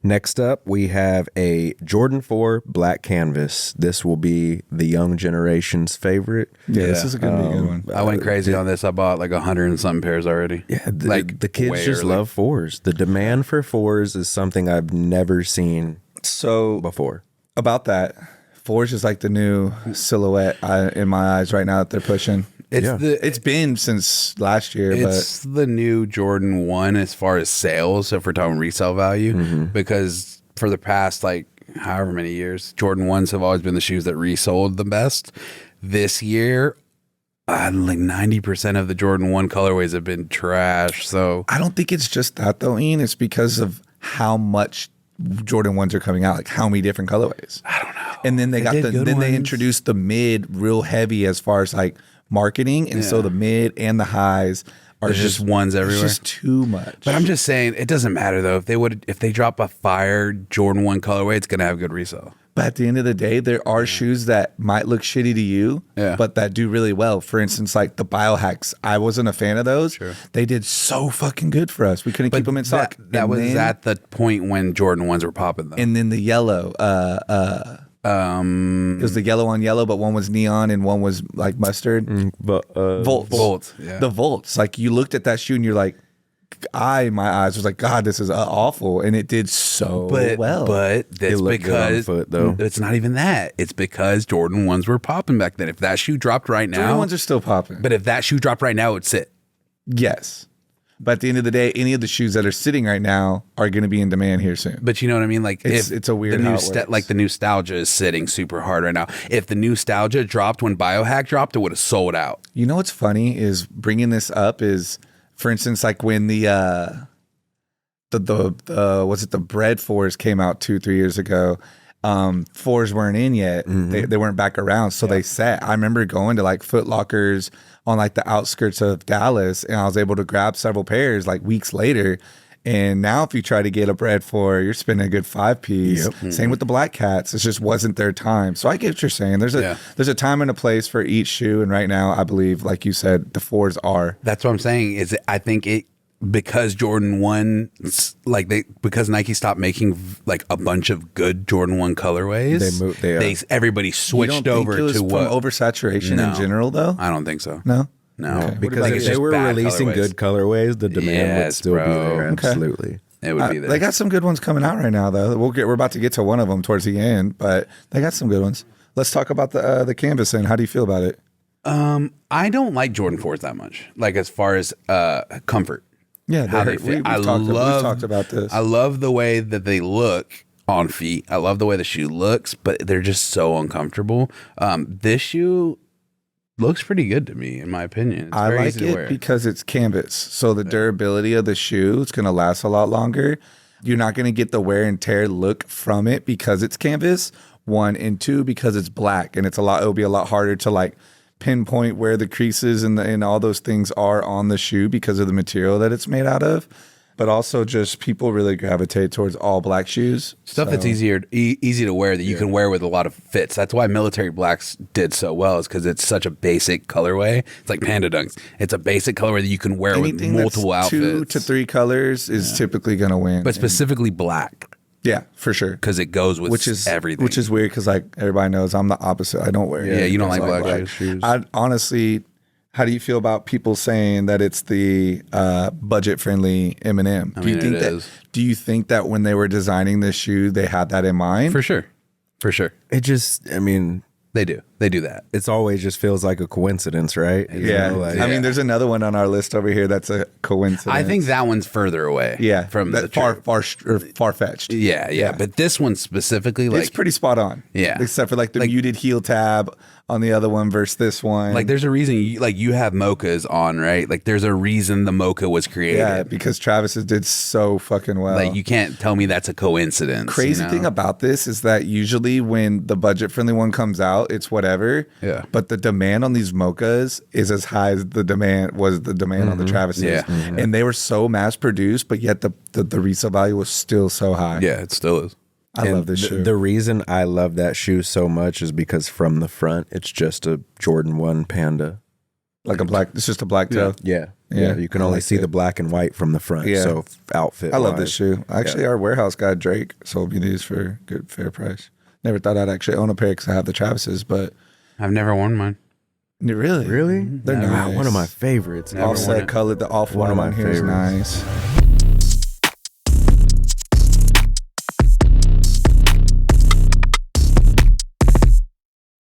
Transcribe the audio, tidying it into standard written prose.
Next up, we have a Jordan 4 black canvas. This will be the young generation's favorite. Yeah, this is going to be a good one. I went crazy on this. I bought like 100 and something pairs already. Yeah, the kids way just early. love 4s. The demand for 4s is something I've never seen before. About that, 4's is like the new silhouette in my eyes right now that they're pushing. It's been since last year, it's the new Jordan 1 as far as sales, if we're talking resale value, because for the past like however many years, Jordan 1s have always been the shoes that resold the best. This year, like 90% of the Jordan 1 colorways have been trash. So I don't think it's just that though, Ian. It's because of how much Jordan 1s are coming out, like how many different colorways. I don't know. And then they ones. introduced the mid real heavy as far as like marketing, and so the mid and the highs are just ones everywhere. It's just too much. But I'm just saying, it doesn't matter though. If they drop a fire Jordan 1 colorway, it's gonna have good resale. But at the end of the day, there are shoes that might look shitty to you, but that do really well. For instance, like the Biohacks. I wasn't a fan of those. Sure. They did so fucking good for us. We couldn't keep them in stock. That was at the point when Jordan 1s were popping though. And then the yellow, it was the yellow on yellow, but one was neon and one was like mustard. Volts. Yeah. The Volts. Like you looked at that shoe and you're like, my eyes was like, God, this is awful, and it did so well. But that's because foot, though. It's not even that. It's because Jordan 1s were popping back then. If that shoe dropped right now, Jordan 1s are still popping. But if that shoe dropped right now, it would sit. Yes. But at the end of the day, any of the shoes that are sitting right now are going to be in demand here soon. But you know what I mean? Like it's a weird like the Nostalgia is sitting super hard right now. If the Nostalgia dropped when Biohack dropped, it would have sold out. You know what's funny is bringing this up is, for instance, like when the Bread 4s came out 2-3 years ago, 4s weren't in yet. They weren't back around, so they sat. I remember going to like Foot Lockers on like the outskirts of Dallas, and I was able to grab several pairs like weeks later. And now if you try to get a Bread 4, you're spending a good 5-piece. Yep. Same with the Black Cats. It just wasn't their time. So I get what you're saying. There's a time and a place for each shoe. And right now, I believe, like you said, the 4s are. That's what I'm saying. I think because Jordan 1, because Nike stopped making like a bunch of good Jordan 1 colorways, everybody switched over to what? Oversaturation in general, though? I don't think so. No? No, okay. Because if they were releasing good colorways, the demand would still be there. Absolutely, it would be there. They got some good ones coming out right now, though. We're about to get to one of them towards the end, but they got some good ones. Let's talk about the canvas. And how do you feel about it? I don't like Jordan 4s that much. Like as far as comfort, how they fit. We've talked about this. I love the way that they look on feet. I love the way the shoe looks, but they're just so uncomfortable. This shoe looks pretty good to me, in my opinion. It's I very like easy to it wear. because it's canvas. So the durability of the shoe is going to last a lot longer. You're not going to get the wear and tear look from it because it's canvas. 1 and 2 because it's black, and it'll be a lot harder to like pinpoint where the creases and all those things are on the shoe because of the material that it's made out of. But also just people really gravitate towards all black shoes. Stuff that's easy to wear that you can wear with a lot of fits. That's why military blacks did so well, is because it's such a basic colorway. It's like Panda Dunks. It's a basic colorway that you can wear Anything with multiple that's outfits. 2 to 3 colors is typically going to win. But specifically black. Yeah, for sure. Because it goes with everything. Which is weird because like everybody knows I'm the opposite. I don't wear. Yeah, you don't like black shoes. I honestly. How do you feel about people saying that it's the budget-friendly Eminem? Do you think that when they were designing this shoe, they had that in mind? For sure. It just, I mean, they do that. It's always just feels like a coincidence, right? I mean, there's another one on our list over here that's a coincidence. I think that one's further away. Yeah, from that the far-fetched. Yeah. But this one specifically, like, it's pretty spot on. Yeah, except for like the muted heel tab on the other one versus this one. Like there's a reason you have mochas on, right? Like there's a reason the mocha was created. Yeah, because Travis's did so fucking well. Like you can't tell me that's a coincidence. Crazy thing about this is that usually when the budget friendly one comes out, it's whatever. Yeah. But the demand on these mochas is as high as the demand on the Travis's. Yeah. And they were so mass produced, but yet the resale value was still so high. Yeah, it still is. I love this shoe. The reason I love that shoe so much is because from the front, it's just a Jordan 1 Panda. Like a black, it's just a black toe. Yeah. Yeah, You can I only like see it. the black and white from the front. Yeah. So outfit. I love this shoe. Actually, our warehouse guy, Drake, sold me these for a good, fair price. Never thought I'd actually own a pair because I have the Travis's, but. I've never worn mine. Really? Really? They're Never. nice. One of my favorites. Never worn Offset it. colored, the off-white One of my one here is favorites. nice.